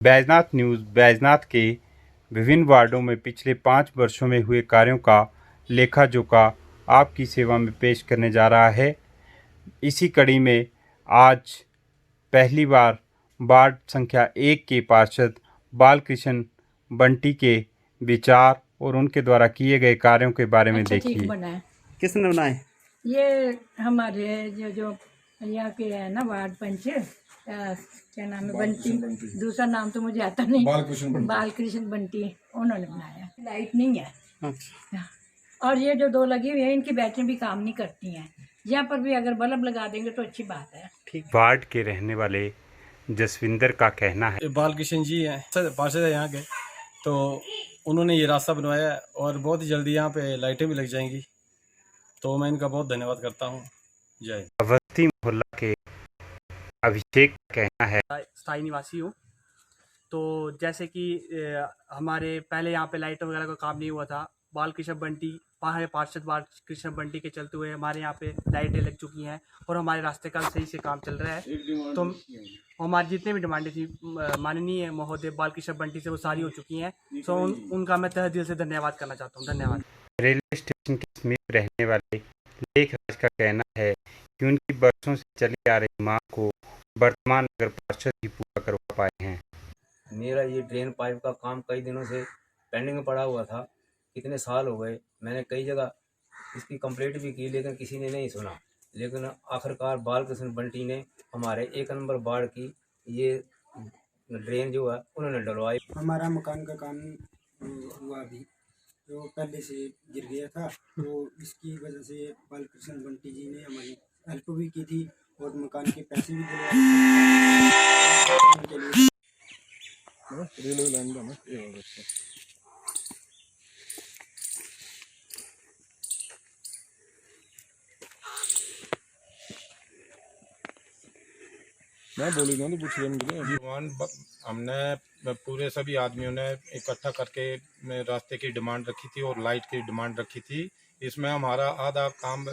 Baijnath news Baijnath के विभिन्न वार्डों में पिछले 5 वर्षों में हुए कार्यों का लेखा-जोखा आपकी सेवा में पेश करने जा रहा है। इसी कड़ी में आज पहली बार वार्ड संख्या 1 के पार्षद बालकृष्ण बंटी के विचार और उनके द्वारा किए गए कार्यों के बारे में ठीक देखिए। बना है। किसने बनाए? ये हमारे जो यहाँ के है ना वार्ड पंच क्या नाम है, बंटी। दूसरा नाम तो मुझे आता नहीं। बालकृष्ण बंटी उन्होंने बनाया। लाइट नहीं है। अच्छा। और ये जो 2 लगी हुई है इनकी बैटरी भी काम नहीं करती हैं। यहाँ पर भी अगर बल्ब लगा देंगे तो अच्छी बात है। ठीक। वार्ड के रहने वाले जसविंदर का कहना है, बालकृष्ण जी हैं, पार्षद है यहाँ के, तो उन्होंने ये रास्ता बनवाया और बहुत ही जल्दी यहाँ पे लाइटें भी लग जाएंगी, तो मैं इनका बहुत धन्यवाद करता हूँ। जय। अवस्थी मोहल्ला के अभिषेक का कहना है, स्थायी निवासी हूँ। तो जैसे कि हमारे पहले यहाँ पे लाइट वगैरह का काम नहीं हुआ था। बालकृष्ण बंटी पार्षद बालकृष्ण बंटी के चलते हुए हमारे यहाँ पे लाइटें लग चुकी हैं और हमारे रास्ते का सही से काम चल रहा है। तो हमारी जितने भी डिमांडें थी माननीय महोदय बालकृष्ण बंटी से वो सारी हो चुकी हैं। तो उनका मैं तहे दिल से धन्यवाद करना चाहता हूँ। धन्यवाद। रेलवे स्टेशन के समीप रहने वाले लेखराज का कहना है कि उनकी बरसों से चली आ रही मांग को वर्तमान नगर पार्षद ही पूरा करवा पाए हैं। मेरा ये ड्रेन पाइप का काम कई दिनों से पेंडिंग में पड़ा हुआ था। कितने साल हो गए, मैंने कई जगह इसकी कंप्लेंट भी की लेकिन किसी ने नहीं सुना। लेकिन आखिरकार बालकृष्ण बंटी ने हमारे 1 नंबर वार्ड की ये ड्रेन जो है उन्होंने डलवाई। हमारा मकान का काम हुआ अभी, जो पहले से गिर गया था, तो इसकी वजह से बालकृष्ण बंटी जी ने हमारी हेल्प भी की थी और मकान के पैसे भी दिलवाए। मैं बोली ना तो पूछ रहे हमने पूरे सभी आदमियों ने इकट्ठा करके रास्ते की डिमांड रखी थी और लाइट की डिमांड रखी थी। इसमें हमारा आधा काम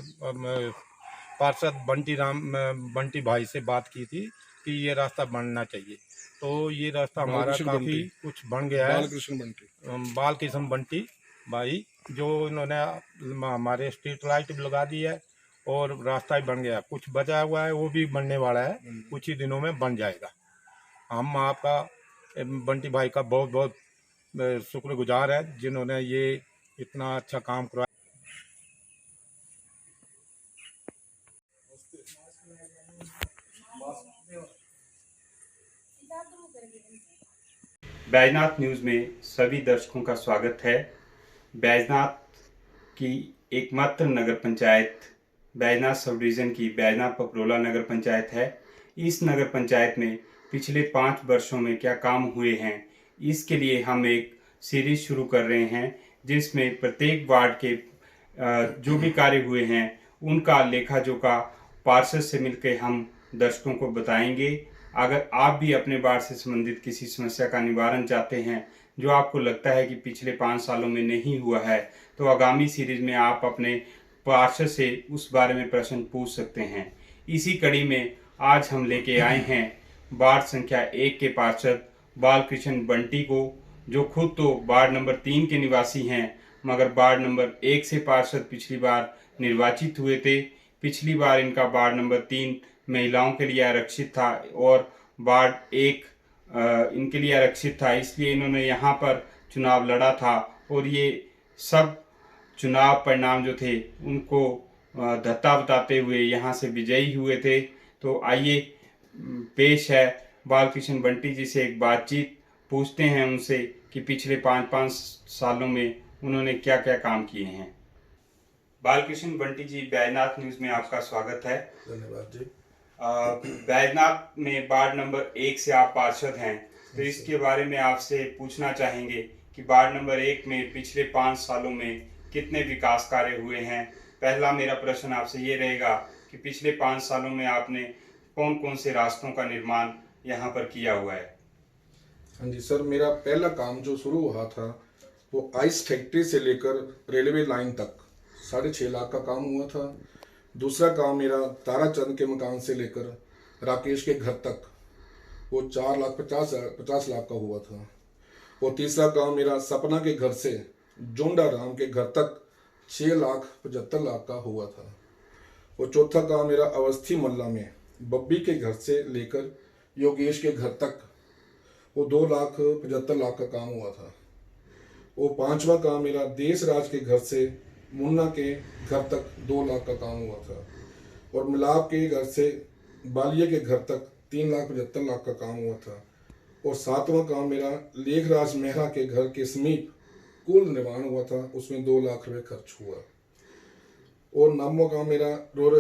पार्षद बंटी भाई से बात की थी कि ये रास्ता बनना चाहिए, तो ये रास्ता हमारा काफ़ी कुछ बन गया है। बालकृष्ण बंटी भाई जो इन्होंने हमारे स्ट्रीट लाइट भी लगा दी है और रास्ता भी बन गया। कुछ बचा हुआ है वो भी बनने वाला है, कुछ ही दिनों में बन जाएगा। हम आपका बंटी भाई का बहुत बहुत शुक्रगुजार है जिन्होंने ये इतना अच्छा काम करवाया। बैजनाथ न्यूज़ में सभी दर्शकों का स्वागत है। बैजनाथ की एकमात्र नगर पंचायत बैजनाथ सब डिवीज़न की बैजनाथ पपरोला नगर पंचायत है। इस नगर पंचायत में पिछले 5 वर्षों में क्या काम हुए हैं, इसके लिए हम एक सीरीज शुरू कर रहे हैं जिसमें प्रत्येक वार्ड के जो भी कार्य हुए हैं उनका लेखा जोखा पार्षद से मिलकर हम दर्शकों को बताएंगे। अगर आप भी अपने वार्ड से संबंधित किसी समस्या का निवारण चाहते हैं जो आपको लगता है कि पिछले 5 सालों में नहीं हुआ है, तो आगामी सीरीज में आप अपने पार्षद से उस बारे में प्रश्न पूछ सकते हैं। इसी कड़ी में आज हम लेके आए हैं वार्ड संख्या 1 के पार्षद बालकृष्ण बंटी को, जो खुद तो वार्ड नंबर 3 के निवासी हैं मगर वार्ड नंबर 1 से पार्षद पिछली बार निर्वाचित हुए थे। पिछली बार इनका वार्ड नंबर 3 महिलाओं के लिए आरक्षित था और वार्ड 1 इनके लिए आरक्षित था, इसलिए इन्होंने यहाँ पर चुनाव लड़ा था और ये सब चुनाव परिणाम जो थे उनको धत्ता बताते हुए यहाँ से विजयी हुए थे। तो आइए पेश है बालकृष्ण बंटी जी से एक बातचीत, पूछते हैं उनसे कि पिछले 5 सालों में उन्होंने क्या क्या काम किए हैं। बालकृष्ण बंटी जी, बैजनाथ न्यूज़ में आपका स्वागत है। धन्यवाद जी। बैजनाथ में वार्ड नंबर 1 से आप पार्षद हैं, तो इसके बारे में आपसे पूछना चाहेंगे कि वार्ड नंबर 1 में पिछले 5 सालों में कितने विकास कार्य हुए हैं। पहला मेरा प्रश्न आपसे ये रहेगा कि पिछले 5 सालों में आपने कौन कौन से रास्तों का निर्माण यहाँ पर किया हुआ है। हाँ जी सर, मेरा पहला काम जो शुरू हुआ था वो आइस फैक्ट्री से लेकर रेलवे लाइन तक 6.5 लाख का काम हुआ था। दूसरा काम मेरा ताराचंद के मकान से लेकर राकेश के घर तक वो 4,50,000 का हुआ था। और तीसरा काम मेरा सपना के घर से जोंडा राम के घर तक 6,75,000 का हुआ था। और चौथा काम मेरा अवस्थी मल्ला में बब्बी के घर से लेकर योगेश के घर तक वो 2,75,000 का काम हुआ था। और पांचवा काम मेरा देश राज के घर से मुन्ना के घर तक 2 लाख का काम हुआ था। और मिलाप के घर से बालिया के घर तक 3,75,000 का काम हुआ था। और सातवां काम मेरा लेखराज मेहरा के घर के समीप कुल निर्माण हुआ था, उसमें 2 लाख रुपये खर्च हुआ। और नौवां काम मेरा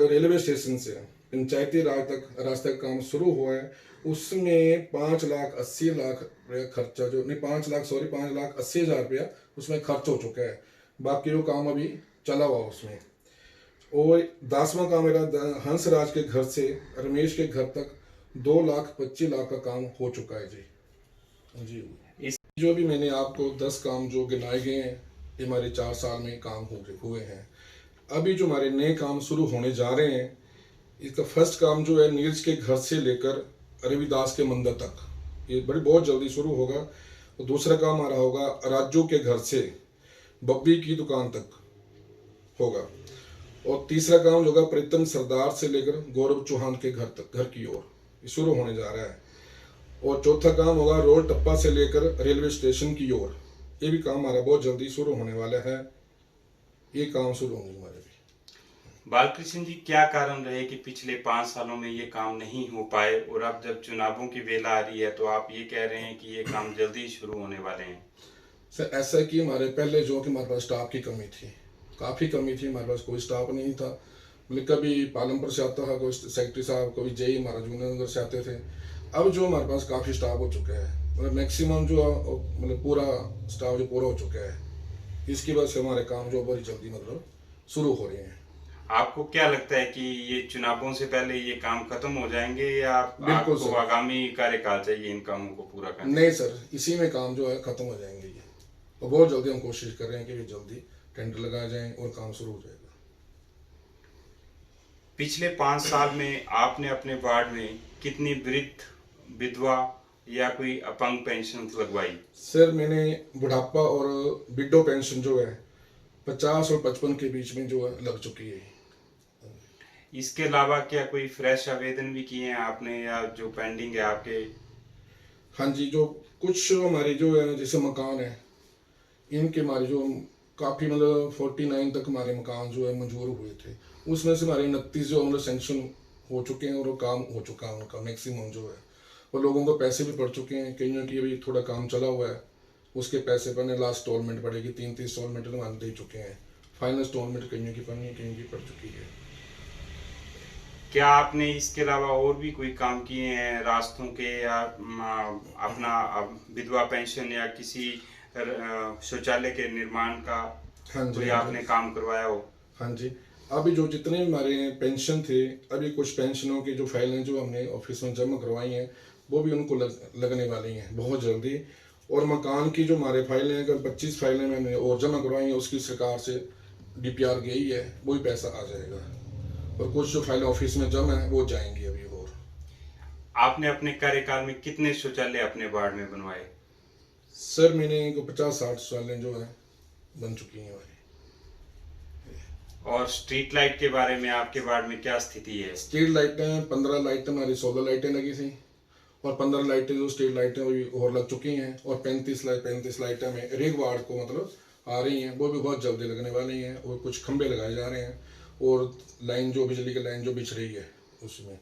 रेलवे स्टेशन से पंचायती राज तक रास्ते का काम शुरू हुआ है, उसमें 5,80,000 रुपया खर्चा जो नहीं 5,80,000 रुपया उसमें खर्च हो चुका है। बाकी वो काम अभी चला हुआ उसमें। और 10वां काम मेरा हंसराज के घर से रमेश के घर तक 2,25,000 का काम हो चुका है जी। जो भी मैंने आपको 10 काम जो गिनाए गए हैं ये हमारे 4 साल में काम हुए हैं। अभी जो हमारे नए काम शुरू होने जा रहे हैं, इसका फर्स्ट काम जो है नीरज के घर से लेकर रविदास के मंदिर तक, ये बहुत जल्दी शुरू होगा। और दूसरा काम हमारा होगा राजू के घर से बब्बी की दुकान तक होगा। और तीसरा काम होगा प्रीतम सरदार से लेकर गौरव चौहान के घर तक, घर की ओर ये शुरू होने जा रहा है। और चौथा काम होगा रोड टप्पा से लेकर रेलवे स्टेशन की ओर, ये भी काम हमारा बहुत जल्दी शुरू होने वाला है। ये काम शुरू होंगे हमारे भी। बालकृष्ण जी, क्या कारण रहे कि पिछले 5 सालों में ये काम नहीं हो पाए और अब जब चुनावों की बेला आ रही है तो आप ये कह रहे हैं कि ये काम जल्दी ही शुरू होने वाले हैं? सर ऐसा कि हमारे पहले जो कि हमारे पास स्टाफ की कमी थी, काफ़ी कमी थी, हमारे पास कोई स्टाफ नहीं था। मतलब कभी पालमपुर से आता था कोई सेक्रेटरी साहब, कोई जेई हमारा जूनियर नगर से आते थे। अब जो हमारे पास काफ़ी स्टाफ हो चुका है, मतलब मैक्सिमम जो मतलब पूरा स्टाफ जो पूरा हो चुका है, इसकी वजह से हमारे काम जो बड़ी जल्दी मतलब शुरू हो रहे हैं। आपको क्या लगता है कि ये चुनावों से पहले ये काम खत्म हो जाएंगे या बिल्कुल आपको आगामी कार्यकाल चाहिए इन कामों को पूरा करने? नहीं सर, इसी में काम जो है खत्म हो जाएंगे ये, और बहुत जल्दी हम कोशिश कर रहे हैं कि ये जल्दी टेंडर लगाए जाएं और काम शुरू हो जाएगा। पिछले 5 साल में आपने अपने वार्ड में कितनी वृद्ध, विधवा या कोई अपंग पेंशन लगवाई? सर मैंने बुढ़ापा और विडो पेंशन जो है 50 और 55 के बीच में जो है लग चुकी है। इसके अलावा क्या कोई फ्रेश आवेदन भी किए हैं आपने या जो पेंडिंग है आपके? हाँ जी, जो कुछ हमारे जो है जैसे मकान है, इनके हमारे जो काफ़ी मतलब 49 तक हमारे मकान जो है मंजूर हुए थे, उसमें से हमारे 29 जो मतलब सेंक्शन हो चुके हैं और वो काम हो चुका है उनका मैक्सिमम जो है। और लोगों को पैसे भी पड़ चुके हैं, कईयों की अभी थोड़ा काम चला हुआ है, उसके पैसे पड़ने लास्ट इंस्टॉलमेंट पड़ेगी, 3 इंस्टॉलमेंट तो हम दे चुके हैं। फाइनल इंस्टॉलमेंट कईयों की पड़नी है, कईयों की पड़ चुकी है। क्या आपने इसके अलावा और भी कोई काम किए हैं रास्तों के या अपना विधवा पेंशन या किसी शौचालय के निर्माण का? हाँ जी, कोई आपने काम करवाया हो? हाँ जी, अभी जो जितने हमारे पेंशन थे, अभी कुछ पेंशनों की जो फाइलें जो हमने ऑफिस में जमा करवाई हैं वो भी उनको लगने वाली हैं बहुत जल्दी। और मकान की जो हमारे फाइलें हैं, अगर 25 फाइलें मैंने और जमा करवाई हैं, उसकी सरकार से DPR गई है, वो भी पैसा आ जाएगा। और कुछ जो फाइलें ऑफिस में जमा है वो जाएंगी अभी। और आपने अपने कार्यकाल में कितने शौचालय अपने वार्ड में बनवाए? सर मैंने 50-60 शौचालय जो है बन चुकी हैं हमारी। और स्ट्रीट लाइट के बारे में आपके वार्ड में क्या स्थिति है? स्ट्रीट लाइटें 15 लाइटें हमारी सोलर लाइटें लगी थी, और 15 लाइटें जो स्ट्रीट लाइटें अभी और लग चुकी हैं, और 35 लाइटें हमें रेग वार्ड को मतलब आ रही हैं, वो भी बहुत जल्दी लगने वाली हैं। और कुछ खंभे लगाए जा रहे हैं और लाइन जो बिजली की लाइन जो बिछ रही है उसमें,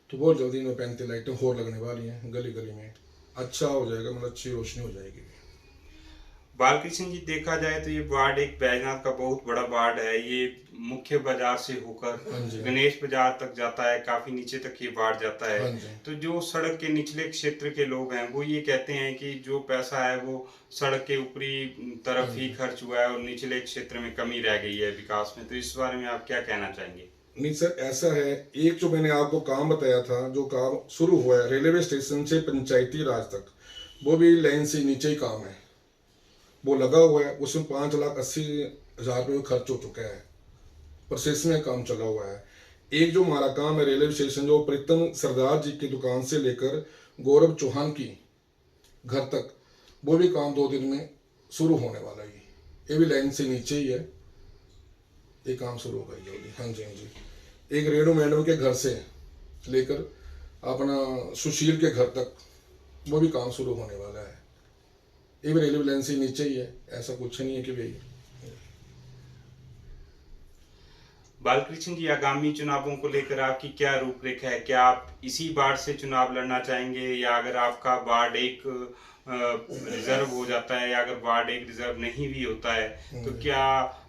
तो बहुत जल्दी इनमें 35 लाइटें और लगने वाली हैं। गली गली में अच्छा हो जाएगा, मतलब अच्छी रोशनी हो जाएगी। बालकृष्ण जी, देखा जाए तो ये वार्ड एक बैजनाथ का बहुत बड़ा वार्ड है। ये मुख्य बाजार से होकर गणेश बाजार तक जाता है, काफी नीचे तक ये वार्ड जाता है। तो जो सड़क के निचले क्षेत्र के लोग हैं वो ये कहते हैं कि जो पैसा है वो सड़क के ऊपरी तरफ ही खर्च हुआ है और निचले क्षेत्र में कमी रह गई है विकास में। तो इस बारे में आप क्या कहना चाहेंगे? नहीं सर, ऐसा है, एक जो मैंने आपको काम बताया था, जो काम शुरू हुआ है रेलवे स्टेशन से पंचायती राज तक, वो भी लाइन से नीचे ही काम है, वो लगा हुआ है। उसमें 5,80,000 रुपये खर्च हो चुका है, प्रोसेस में काम चला हुआ है। एक जो हमारा काम है रेलवे स्टेशन, जो प्रीतम सरदार जी की दुकान से लेकर गौरव चौहान की घर तक, वो भी काम 2 दिन में शुरू होने वाला है। ये भी लाइन से नीचे ही है, ये काम शुरू होगा जल्दी। हाँ जी, हाँ जी। एक रेणु मैडम के घर से लेकर अपना सुशील के घर तक वो भी काम शुरू होने वाला है। ये भी रेलवे लाइन से नीचे ही है, ऐसा कुछ नहीं है कि भाई। बालकृष्ण जी, आगामी चुनावों को लेकर आपकी क्या रूपरेखा है? क्या आप इसी वार्ड से चुनाव लड़ना चाहेंगे, या अगर आपका वार्ड एक रिजर्व हो जाता है, या अगर वार्ड एक रिजर्व नहीं भी होता है, तो क्या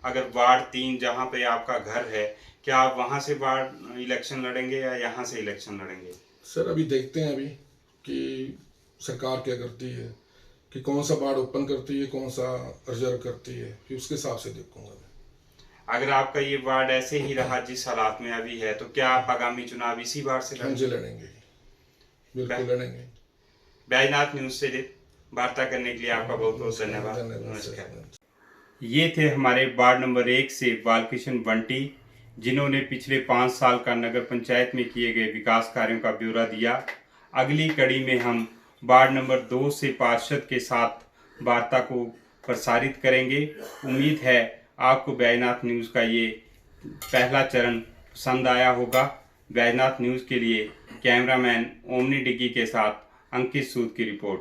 अगर वार्ड 3 जहां पे आपका घर है, क्या आप वहां से वार्ड इलेक्शन लड़ेंगे या यहाँ से इलेक्शन लड़ेंगे? सर अभी देखते हैं अभी कि सरकार क्या करती है, कि कौन सा वार्ड ओपन करती है, कौन सा रिजर्व करती है, फिर उसके हिसाब से देखूंगा। अगर आपका ये वार्ड ऐसे ही रहा जिस हालात में अभी है, तो क्या आप आगामी चुनाव इसी वार्ड से लड़ेंगे? लड़ेंगे, बिल्कुल लड़ेंगे। बैजनाथ न्यूज से वार्ता करने के लिए आपका बहुत बहुत धन्यवाद। नमस्कार। ये थे हमारे वार्ड नंबर 1 से बालकृष्ण बंटी, जिन्होंने पिछले 5 साल का नगर पंचायत में किए गए विकास कार्यों का ब्यौरा दिया। अगली कड़ी में हम वार्ड नंबर 2 से पार्षद के साथ वार्ता को प्रसारित करेंगे। उम्मीद है आपको बैजनाथ न्यूज़ का ये पहला चरण पसंद आया होगा। बैजनाथ न्यूज़ के लिए कैमरामैन ओमनी डिग्गी के साथ अंकित सूद की रिपोर्ट।